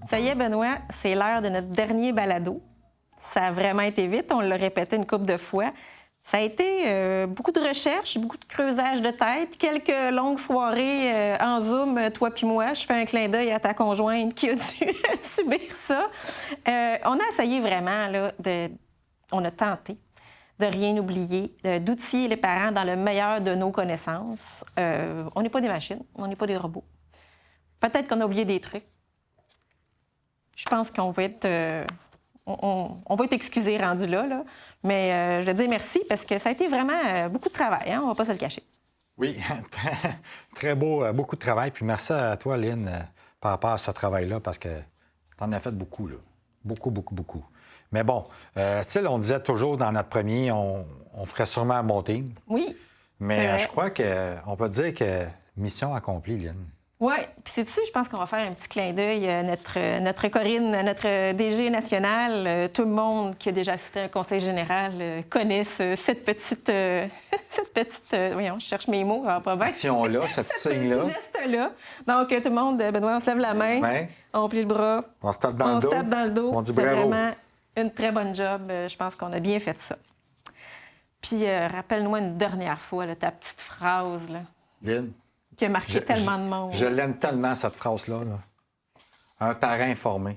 Ça y est, Benoît, c'est l'heure de notre dernier balado. Ça a vraiment été vite, on l'a répété une couple de fois. Ça a été beaucoup de recherches, beaucoup de creusage de tête, quelques longues soirées en Zoom, toi puis moi. Je fais un clin d'œil à ta conjointe qui a dû subir ça. On a essayé vraiment, là, on a tenté de rien oublier, d'outiller les parents dans le meilleur de nos connaissances. On n'est pas des machines, on n'est pas des robots. Peut-être qu'on a oublié des trucs. Je pense qu'on va être... on va être excusés rendus là. Mais je veux dire merci parce que ça a été vraiment beaucoup de travail, hein? On ne va pas se le cacher. Oui, très beau, beaucoup de travail. Puis merci à toi, Lynn, par rapport à ce travail-là, parce que tu en as fait beaucoup, là. Beaucoup, beaucoup, beaucoup. Mais bon, tu sais, on disait toujours dans notre premier, on ferait sûrement un bon team. Oui. Mais je crois qu'on peut dire que mission accomplie, Lynn. Oui, puis c'est dessus, je pense qu'on va faire un petit clin d'œil à notre Corinne, à notre DG national. Tout le monde qui a déjà assisté à un conseil général connaît cette petite... voyons, je cherche mes mots, ça va pas bien. Action-là, cette signe-là. Ce geste-là. Donc, tout le monde, Benoît, on se lève la main, on plie le bras, on se tape dans le dos. On se tape dans le dos. On dit bravo. Vraiment une très bonne job. Je pense qu'on a bien fait ça. Puis, rappelle-nous une dernière fois, là, ta petite phrase, là. Lynn. Qui a marqué tellement de monde. Je l'aime tellement, cette phrase-là. Là. Un parent informé,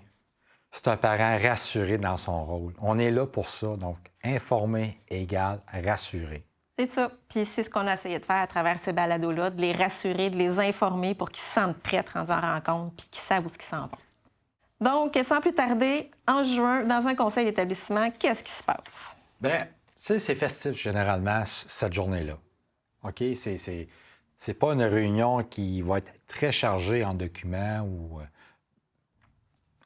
c'est un parent rassuré dans son rôle. On est là pour ça. Donc, informé égale rassuré. C'est ça. Puis c'est ce qu'on a essayé de faire à travers ces balados-là, de les rassurer, de les informer pour qu'ils se sentent prêts rendus en rencontre puis qu'ils savent où ils s'en vont. Donc, sans plus tarder, en juin, dans un conseil d'établissement, qu'est-ce qui se passe? Bien, tu sais, c'est festif généralement, cette journée-là. OK? C'est pas une réunion qui va être très chargée en documents ou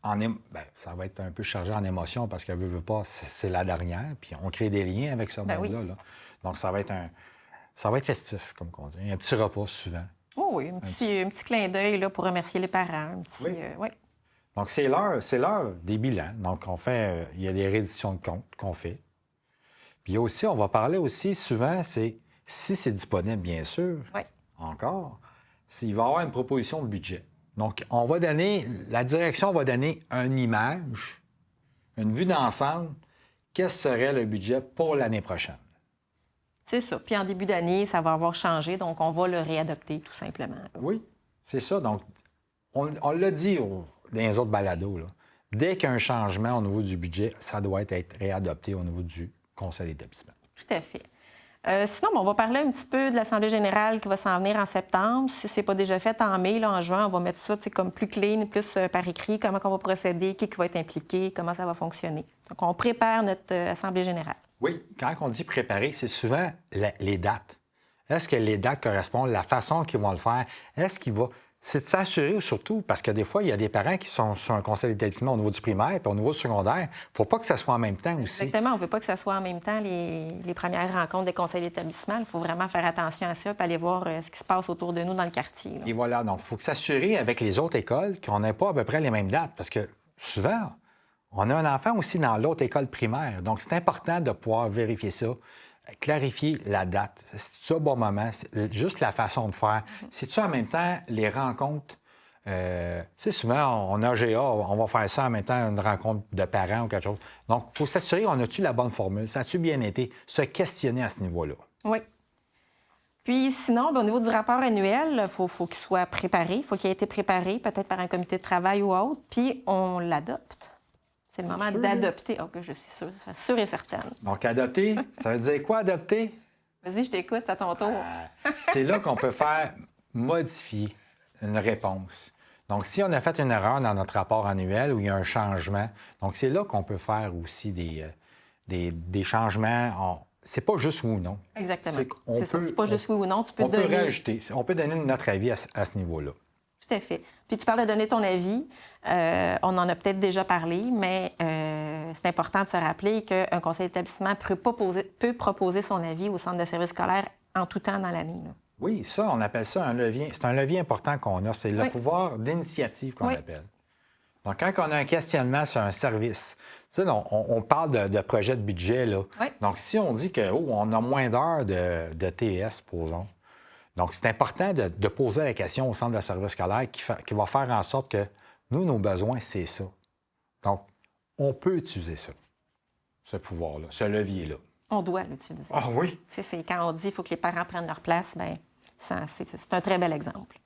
ça va être un peu chargé en émotions parce qu'elle veut pas, c'est la dernière. Puis on crée des liens avec ce monde-là. Oui. Là. Donc ça va être festif, comme on dit. Un petit repas souvent. Oh oui, un petit clin d'œil là, pour remercier les parents. Oui. Donc c'est l'heure des bilans. Donc on fait, il y a des redditions de comptes qu'on fait. Puis aussi, on va parler aussi souvent, si c'est disponible, bien sûr. Oui. Encore, s'il va y avoir une proposition de budget. Donc, la direction va donner une image, une vue d'ensemble, quel serait le budget pour l'année prochaine. C'est ça. Puis en début d'année, ça va avoir changé, donc on va le réadopter tout simplement. Oui, c'est ça. Donc, on l'a dit dans les autres balados, là. Dès qu'il y a un changement au niveau du budget, ça doit être réadopté au niveau du conseil d'établissement. Tout à fait. Sinon, on va parler un petit peu de l'Assemblée générale qui va s'en venir en septembre. Si ce n'est pas déjà fait en mai, là, en juin, on va mettre ça comme plus clean, plus par écrit, comment on va procéder, qui va être impliqué, comment ça va fonctionner. Donc, on prépare notre Assemblée générale. Oui, quand on dit préparer, c'est souvent les dates. Est-ce que les dates correspondent, la façon qu'ils vont le faire? Est-ce qu'il va... C'est de s'assurer surtout, parce que des fois, il y a des parents qui sont sur un conseil d'établissement au niveau du primaire puis au niveau du secondaire. Il ne faut pas que ça soit en même temps aussi. Exactement. On ne veut pas que ça soit en même temps les premières rencontres des conseils d'établissement. Il faut vraiment faire attention à ça et aller voir ce qui se passe autour de nous dans le quartier. Là. Et voilà. Donc, il faut s'assurer avec les autres écoles qu'on n'ait pas à peu près les mêmes dates. Parce que souvent, on a un enfant aussi dans l'autre école primaire. Donc, c'est important de pouvoir vérifier ça. Clarifier la date. C'est-tu au bon moment? C'est juste la façon de faire. C'est-tu en même temps les rencontres? Tu sais, souvent, on a GA, on va faire ça en même temps, une rencontre de parents ou quelque chose. Donc, il faut s'assurer, on a-tu la bonne formule? Ça a-tu bien été? Se questionner à ce niveau-là. Oui. Puis sinon, au niveau du rapport annuel, il faut qu'il soit préparé. Il faut qu'il ait été préparé, peut-être par un comité de travail ou autre. Puis on l'adopte. C'est le moment d'adopter. Oh, que je suis sûre et certaine. Donc, adopter, ça veut dire quoi, adopter? Vas-y, je t'écoute, à ton tour. C'est là qu'on peut faire modifier une réponse. Donc, si on a fait une erreur dans notre rapport annuel ou il y a un changement, donc c'est là qu'on peut faire aussi des changements. C'est pas juste oui ou non. Exactement. C'est pas juste oui ou non. Tu peux donner... peut rajouter. On peut donner notre avis à ce niveau-là. Tout à fait. Puis tu parles de donner ton avis. On en a peut-être déjà parlé, mais c'est important de se rappeler qu'un conseil d'établissement peut proposer son avis au centre de service scolaire en tout temps dans l'année. Là. Oui, ça, on appelle ça un levier. C'est un levier important qu'on a. C'est le pouvoir d'initiative qu'on appelle. Donc, quand on a un questionnement sur un service, tu sais, on parle de projet de budget, là. Oui. Donc, si on dit qu'on a moins d'heures de TS, supposons, Donc, c'est important de poser la question au centre de service scolaire qui va faire en sorte que nous, nos besoins, c'est ça. Donc, on peut utiliser ça, ce pouvoir-là, ce levier-là. On doit l'utiliser. Ah oui? C'est quand on dit qu'il faut que les parents prennent leur place, bien, c'est un très bel exemple.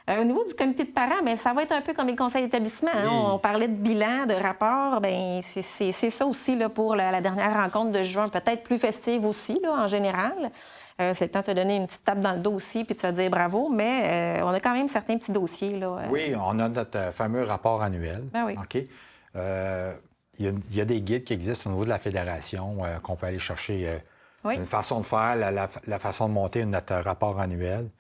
Au niveau du comité de parents, bien, ça va être un peu comme les conseils d'établissement. Hein? Oui. On parlait de bilan, de rapport. Bien, c'est ça aussi là, pour la dernière rencontre de juin, peut-être plus festive aussi, là, en général. C'est le temps de te donner une petite tape dans le dos aussi puis de te dire bravo, mais on a quand même certains petits dossiers. Là, Oui, on a notre fameux rapport annuel. Ben oui. OK? Il y a des guides qui existent au niveau de la fédération qu'on peut aller chercher Oui. une façon de faire, la façon de monter notre rapport annuel.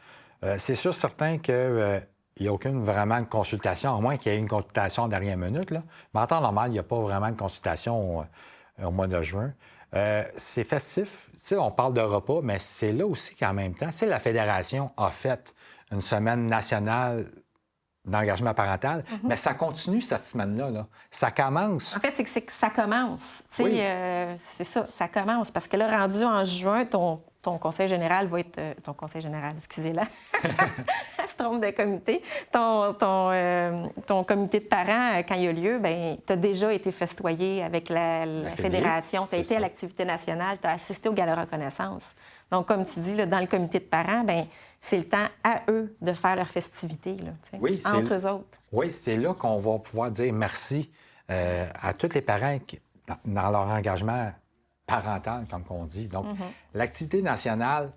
C'est sûr, certain qu'il n'y a aucune vraiment de consultation, à moins qu'il y ait une consultation en dernière minute. Là. Mais en temps normal, il n'y a pas vraiment de consultation au mois de juin. C'est festif. Tu sais, on parle de repas, mais c'est là aussi qu'en même temps, la fédération a fait une semaine nationale d'engagement parental, mais ça continue cette semaine-là. Là. Ça commence. En fait, c'est que ça commence. Oui. C'est ça commence. Parce que là, rendu en juin, ton conseil général va être... ton conseil général, excusez-la. Elle se trompe de comité. Ton comité de parents, quand il y a lieu, bien, tu as déjà été festoyé avec la fédération. Tu as été à l'activité nationale, tu as assisté au gala reconnaissance. Donc, comme tu dis, là, dans le comité de parents, bien, c'est le temps à eux de faire leur festivité, là, oui, entre eux autres. Oui, c'est là qu'on va pouvoir dire merci à tous les parents dans leur engagement parental, comme on dit. Donc, l'activité nationale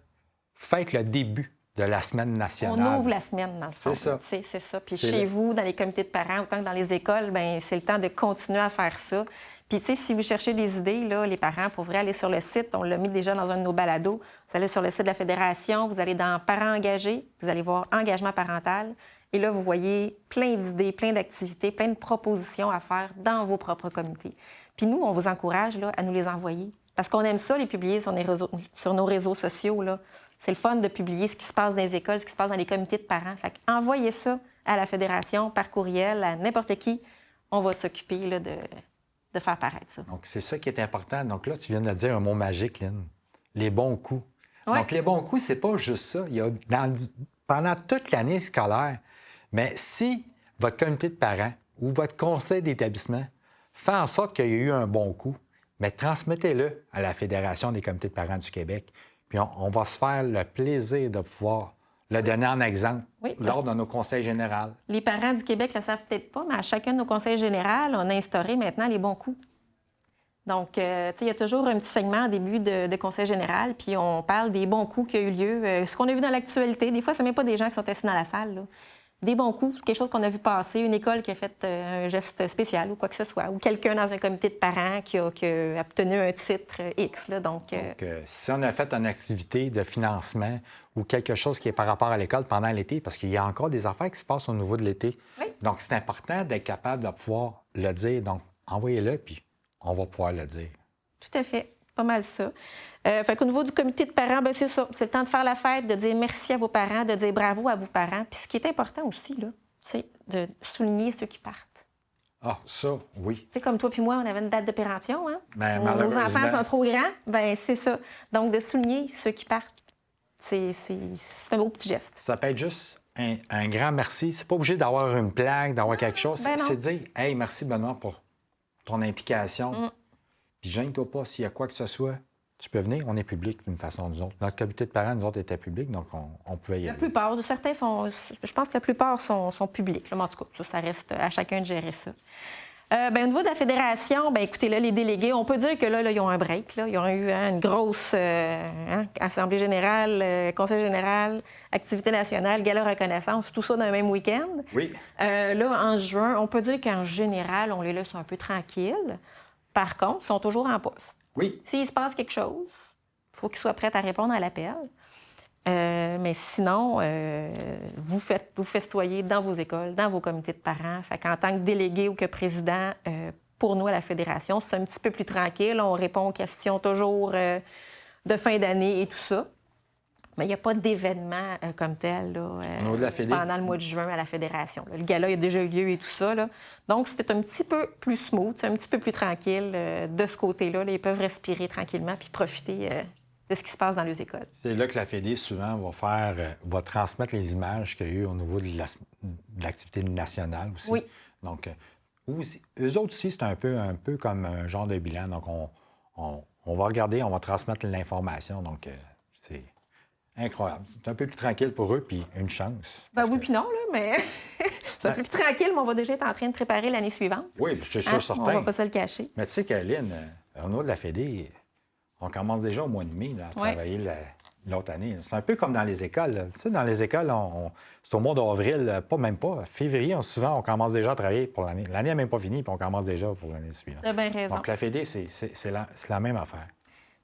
fête le début de la semaine nationale. On ouvre la semaine, dans le fond. C'est ça. C'est ça. Puis chez vous, dans les comités de parents, autant que dans les écoles, bien, c'est le temps de continuer à faire ça. Puis, tu sais, si vous cherchez des idées, là, les parents pourraient aller sur le site. On l'a mis déjà dans un de nos balados. Vous allez sur le site de la Fédération, vous allez dans Parents engagés, vous allez voir Engagement parental. Et là, vous voyez plein d'idées, plein d'activités, plein de propositions à faire dans vos propres comités. Puis nous, on vous encourage là, à nous les envoyer. Parce qu'on aime ça, les publier sur nos réseaux sociaux. Là. C'est le fun de publier ce qui se passe dans les écoles, ce qui se passe dans les comités de parents. Fait envoyez ça à la Fédération par courriel, à n'importe qui. On va s'occuper là, de faire paraître ça. Donc, c'est ça qui est important. Donc là, tu viens de dire un mot magique, Lynn. Les bons coups. Ouais. Donc, les bons coups, c'est pas juste ça. Il y a pendant toute l'année scolaire, mais si votre comité de parents ou votre conseil d'établissement fait en sorte qu'il y a eu un bon coup, mais transmettez-le à la Fédération des comités de parents du Québec. Puis on va se faire le plaisir de pouvoir le donner en exemple lors de nos conseils généraux. Les parents du Québec ne le savent peut-être pas, mais à chacun de nos conseils généraux, on a instauré maintenant les bons coups. Donc, tu sais, il y a toujours un petit segment au début de conseil général, puis on parle des bons coups qui a eu lieu, ce qu'on a vu dans l'actualité. Des fois, ce n'est même pas des gens qui sont assis dans la salle, là. Des bons coups, quelque chose qu'on a vu passer, une école qui a fait un geste spécial ou quoi que ce soit, ou quelqu'un dans un comité de parents qui a obtenu un titre X. Là, donc, si on a fait une activité de financement ou quelque chose qui est par rapport à l'école pendant l'été, parce qu'il y a encore des affaires qui se passent au niveau de l'été. Oui. Donc, c'est important d'être capable de pouvoir le dire. Donc, envoyez-le, puis on va pouvoir le dire. Tout à fait. Pas mal ça. Fait qu'au niveau du comité de parents, bien, c'est ça. C'est le temps de faire la fête, de dire merci à vos parents, de dire bravo à vos parents. Puis ce qui est important aussi, là, c'est de souligner ceux qui partent. Ah, ça, oui. Tu sais, comme toi puis moi, on avait une date de péremption, hein? Ben, Nos malheureusement. enfants sont trop grands. Bien, c'est ça. Donc, de souligner ceux qui partent, c'est un beau petit geste. Ça peut être juste un grand merci. C'est pas obligé d'avoir une plaque, d'avoir quelque chose. Ben non. C'est de dire « Hey, merci Benoît pour ton implication. Puis gêne-toi pas s'il y a quoi que ce soit. Tu peux venir, on est public d'une façon ou d'une autre. Notre comité de parents, nous autres, était public, donc on pouvait y aller. La plupart, certains sont... Je pense que la plupart sont publics. Là, mais en tout cas, ça reste à chacun de gérer ça. Bien, au niveau de la fédération, bien, écoutez, là, les délégués, on peut dire que là, ils ont un break. Là. Ils ont eu une grosse assemblée générale, conseil général, activité nationale, gala reconnaissance, tout ça dans le même week-end. Oui. Là, en juin, on peut dire qu'en général, on les laisse un peu tranquilles. Par contre, ils sont toujours en poste. Oui. S'il se passe quelque chose, il faut qu'ils soient prêts à répondre à l'appel. Mais sinon, vous festoyez dans vos écoles, dans vos comités de parents. Fait qu'en tant que délégué ou que président, pour nous, à la Fédération, c'est un petit peu plus tranquille. On répond aux questions toujours de fin d'année et tout ça. Mais il n'y a pas d'événement comme tel là, pendant le mois de juin à la Fédération. Là. Le gala a déjà eu lieu et tout ça. Là. Donc, c'était un petit peu plus smooth, un petit peu plus tranquille de ce côté-là. Là. Ils peuvent respirer tranquillement puis profiter de ce qui se passe dans les écoles. C'est là que la Fédé, souvent, va transmettre les images qu'il y a eu au niveau de l'activité nationale aussi. Oui. Donc, eux autres aussi, c'est un peu comme un genre de bilan. Donc, on va regarder, on va transmettre l'information. Donc, c'est incroyable. C'est un peu plus tranquille pour eux, puis une chance. Ben oui, puis non, là, mais c'est un peu plus tranquille, mais on va déjà être en train de préparer l'année suivante. Oui, c'est sûr, certain. On va pas se le cacher. Mais tu sais, Caroline, au niveau de la Fédé, on commence déjà au mois de mai là, à travailler l'autre année. C'est un peu comme dans les écoles. Là. Tu sais, dans les écoles, c'est au mois d'avril, même pas. Février, souvent, on commence déjà à travailler pour l'année. L'année n'est même pas finie, puis on commence déjà pour l'année suivante. Tu as bien raison. Donc, la Fédé, c'est la même affaire.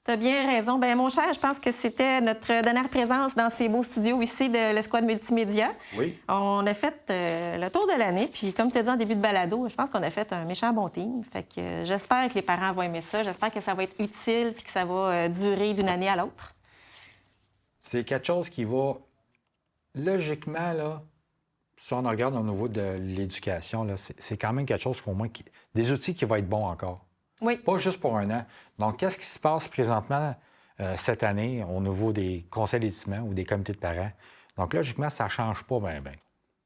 Tu as bien raison. Bien, mon cher, je pense que c'était notre dernière présence dans ces beaux studios ici de l'Escouade Multimédia. Oui. On a fait le tour de l'année, puis comme tu as dit en début de balado, je pense qu'on a fait un méchant bon team. Fait que j'espère que les parents vont aimer ça. J'espère que ça va être utile puis que ça va durer d'une année à l'autre. C'est quelque chose qui va, logiquement, là, si on regarde au niveau de l'éducation, là, c'est quand même quelque chose qu'au moins, des outils qui vont être bons encore. Oui. Pas juste pour un an. Donc, qu'est-ce qui se passe présentement cette année au niveau des conseils d'éditement ou des comités de parents? Donc, logiquement, ça ne change pas bien.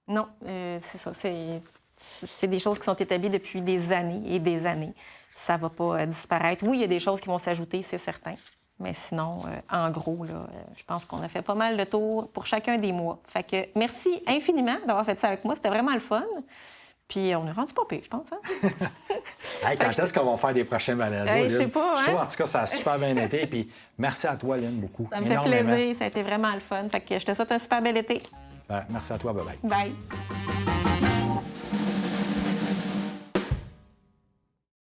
Non, c'est ça. C'est des choses qui sont établies depuis des années et des années. Ça ne va pas disparaître. Oui, il y a des choses qui vont s'ajouter, c'est certain. Mais sinon, en gros, là, je pense qu'on a fait pas mal de tours pour chacun des mois. Fait que merci infiniment d'avoir fait ça avec moi. C'était vraiment le fun. Puis on est rendu pas pire, je pense. Hein? Hey, quand est-ce qu'on va faire des prochains balados? Hey, je sais pas, hein? Je trouve, en tout cas, ça a super bien été. Puis merci à toi, Lynn, beaucoup. Ça me fait plaisir. Ça a été vraiment le fun. Fait que je te souhaite un super bel été. Merci à toi. Bye-bye. Bye.